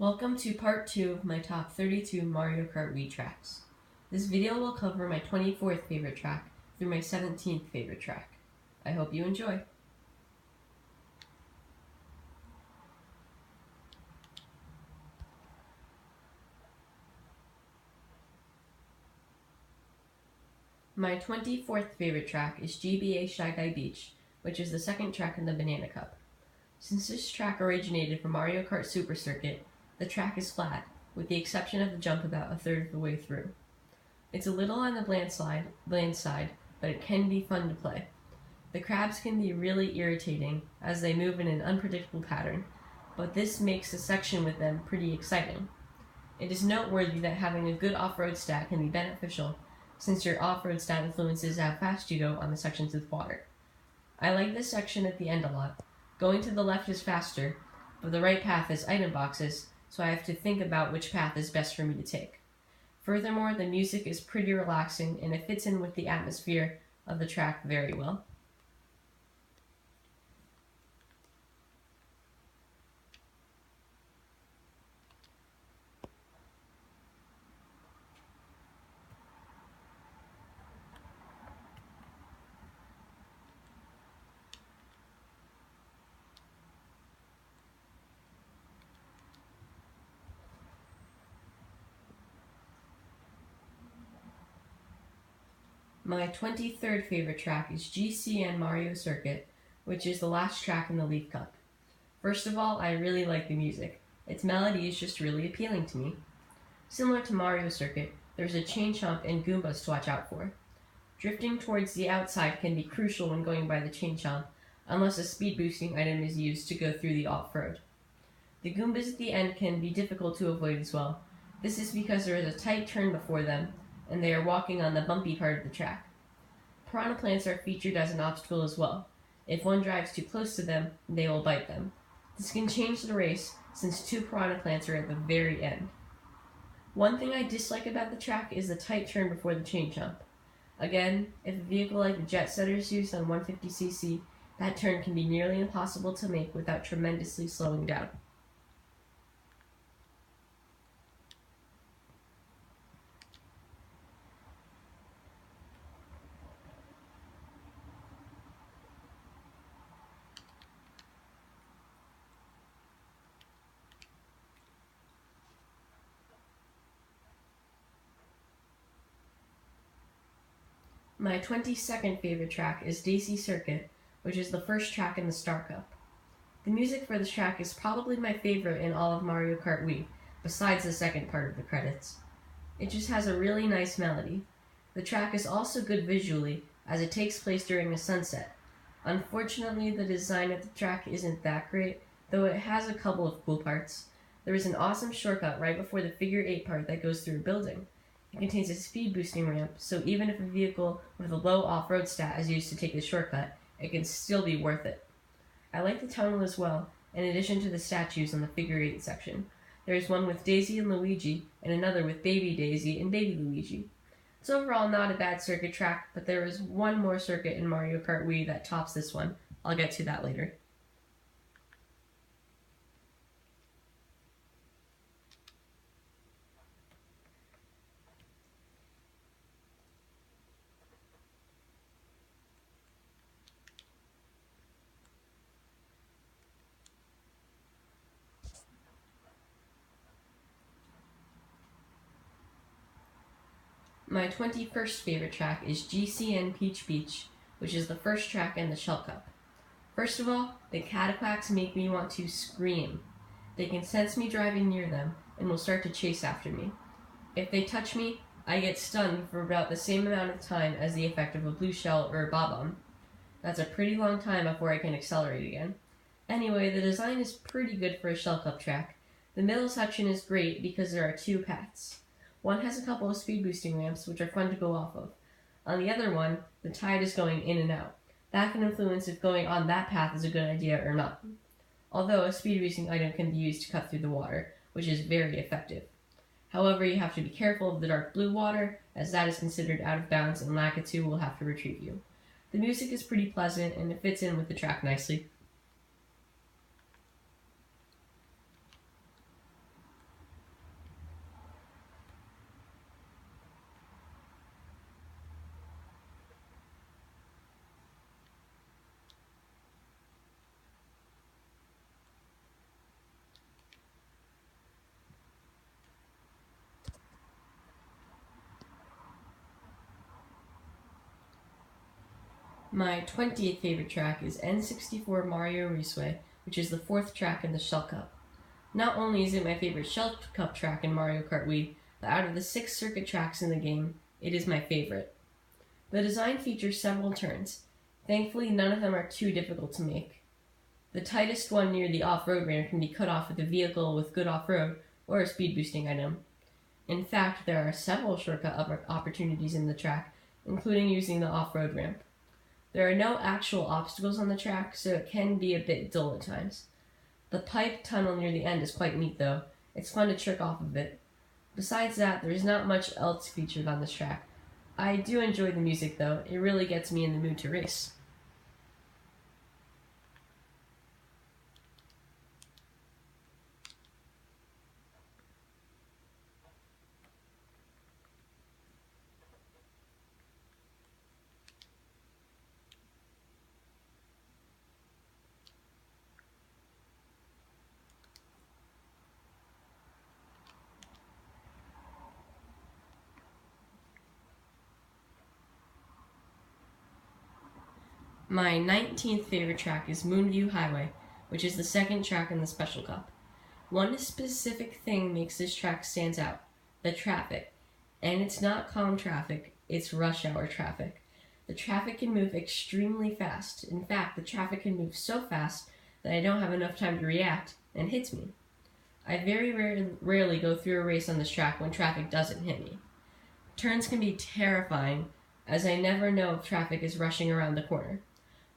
Welcome to part 2 of my top 32 Mario Kart Wii tracks. This video will cover my 24th favorite track through my 17th favorite track. I hope you enjoy. My 24th favorite track is GBA Shy Guy Beach, which is the second track in the Banana Cup. Since this track originated from Mario Kart Super Circuit, the track is flat, with the exception of the jump about a third of the way through. It's a little on the bland side, but it can be fun to play. The crabs can be really irritating as they move in an unpredictable pattern, but this makes the section with them pretty exciting. It is noteworthy that having a good off-road stat can be beneficial, since your off-road stat influences how fast you go on the sections with water. I like this section at the end a lot. Going to the left is faster, but the right path has item boxes, so I have to think about which path is best for me to take. Furthermore, the music is pretty relaxing and it fits in with the atmosphere of the track very well. My 23rd favorite track is GCN Mario Circuit, which is the last track in the Leaf Cup. First of all, I really like the music. Its melody is just really appealing to me. Similar to Mario Circuit, there's a chain chomp and Goombas to watch out for. Drifting towards the outside can be crucial when going by the chain chomp, unless a speed boosting item is used to go through the off-road. The Goombas at the end can be difficult to avoid as well. This is because there is a tight turn before them, and they are walking on the bumpy part of the track. Piranha plants are featured as an obstacle as well. If one drives too close to them, they will bite them. This can change the race, since two piranha plants are at the very end. One thing I dislike about the track is the tight turn before the chain jump. Again, if a vehicle like the Jet Setter is used on 150cc, that turn can be nearly impossible to make without tremendously slowing down. My 22nd favorite track is Daisy Circuit, which is the first track in the Star Cup. The music for this track is probably my favorite in all of Mario Kart Wii, besides the second part of the credits. It just has a really nice melody. The track is also good visually, as it takes place during a sunset. Unfortunately, the design of the track isn't that great, though it has a couple of cool parts. There is an awesome shortcut right before the figure 8 part that goes through a building. It contains a speed boosting ramp, so even if a vehicle with a low off-road stat is used to take the shortcut, it can still be worth it. I like the tunnel as well, in addition to the statues on the figure 8 section. There is one with Daisy and Luigi, and another with Baby Daisy and Baby Luigi. It's overall not a bad circuit track, but there is one more circuit in Mario Kart Wii that tops this one. I'll get to that later. My 21st favorite track is GCN Peach Beach, which is the first track in the Shell Cup. First of all, the Cataquacks make me want to scream. They can sense me driving near them and will start to chase after me. If they touch me, I get stunned for about the same amount of time as the effect of a blue shell or a bob-omb. That's a pretty long time before I can accelerate again. Anyway, the design is pretty good for a Shell Cup track. The middle section is great because there are two paths. One has a couple of speed boosting ramps, which are fun to go off of. On the other one, the tide is going in and out. That can influence if going on that path is a good idea or not. Although a speed boosting item can be used to cut through the water, which is very effective. However, you have to be careful of the dark blue water, as that is considered out of bounds and Lakitu will have to retrieve you. The music is pretty pleasant and it fits in with the track nicely. My 20th favorite track is N64 Mario Reese Way, which is the 4th track in the Shell Cup. Not only is it my favorite Shell Cup track in Mario Kart Wii, but out of the 6 circuit tracks in the game, it is my favorite. The design features several turns. Thankfully, none of them are too difficult to make. The tightest one near the off-road ramp can be cut off with a vehicle with good off-road or a speed boosting item. In fact, there are several shortcut opportunities in the track, including using the off-road ramp. There are no actual obstacles on the track, so it can be a bit dull at times. The pipe tunnel near the end is quite neat though. It's fun to trick off of it. Besides that, there is not much else featured on this track. I do enjoy the music though, it really gets me in the mood to race. My 19th favorite track is Moonview Highway, which is the 2nd track in the Special Cup. One specific thing makes this track stands out, the traffic. And it's not calm traffic, it's rush hour traffic. The traffic can move extremely fast. In fact, the traffic can move so fast that I don't have enough time to react and hits me. I very rarely go through a race on this track when traffic doesn't hit me. Turns can be terrifying, as I never know if traffic is rushing around the corner.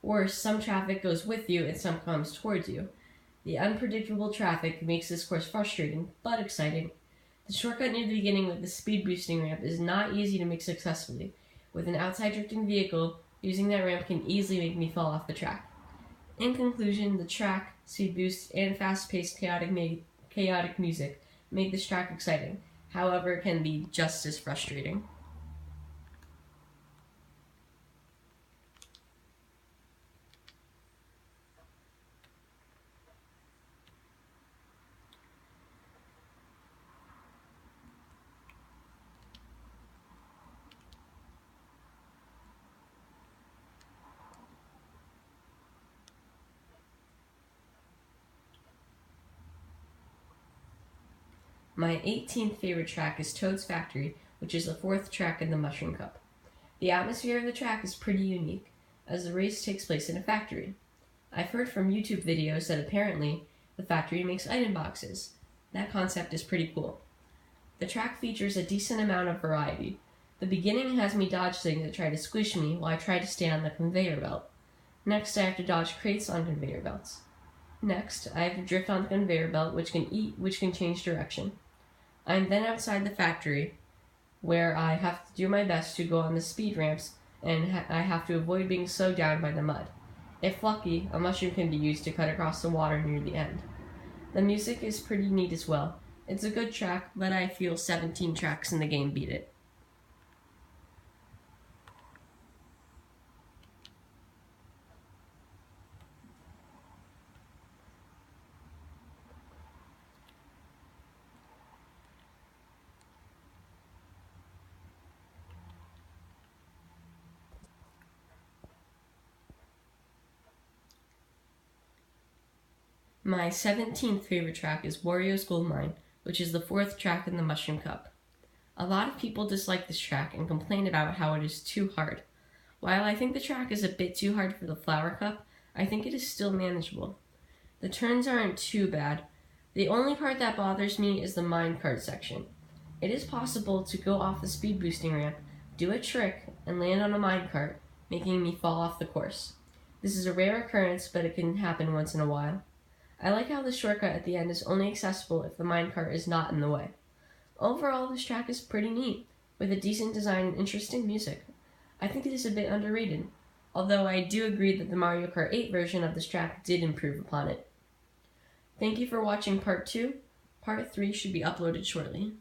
Worse, some traffic goes with you and some comes towards you. The unpredictable traffic makes this course frustrating, but exciting. The shortcut near the beginning with the speed boosting ramp is not easy to make successfully. With an outside drifting vehicle, using that ramp can easily make me fall off the track. In conclusion, the track, speed boost, and fast-paced chaotic music make this track exciting. However, it can be just as frustrating. My 18th favorite track is Toad's Factory, which is the 4th track in the Mushroom Cup. The atmosphere of the track is pretty unique, as the race takes place in a factory. I've heard from YouTube videos that apparently the factory makes item boxes. That concept is pretty cool. The track features a decent amount of variety. The beginning has me dodge things that try to squish me while I try to stay on the conveyor belt. Next, I have to dodge crates on conveyor belts. Next, I have to drift on the conveyor belt, which can change direction. I'm then outside the factory, where I have to do my best to go on the speed ramps, and I have to avoid being slowed down by the mud. If lucky, a mushroom can be used to cut across the water near the end. The music is pretty neat as well. It's a good track, but I feel 17 tracks in the game beat it. My 17th favorite track is Warios Gold Mine, which is the 4th track in the Mushroom Cup. A lot of people dislike this track and complain about how it is too hard. While I think the track is a bit too hard for the Flower Cup, I think it is still manageable. The turns aren't too bad. The only part that bothers me is the minecart section. It is possible to go off the speed boosting ramp, do a trick, and land on a minecart, making me fall off the course. This is a rare occurrence, but it can happen once in a while. I like how the shortcut at the end is only accessible if the minecart is not in the way. Overall, this track is pretty neat, with a decent design and interesting music. I think it is a bit underrated, although I do agree that the Mario Kart 8 version of this track did improve upon it. Thank you for watching Part 2. Part 3 should be uploaded shortly.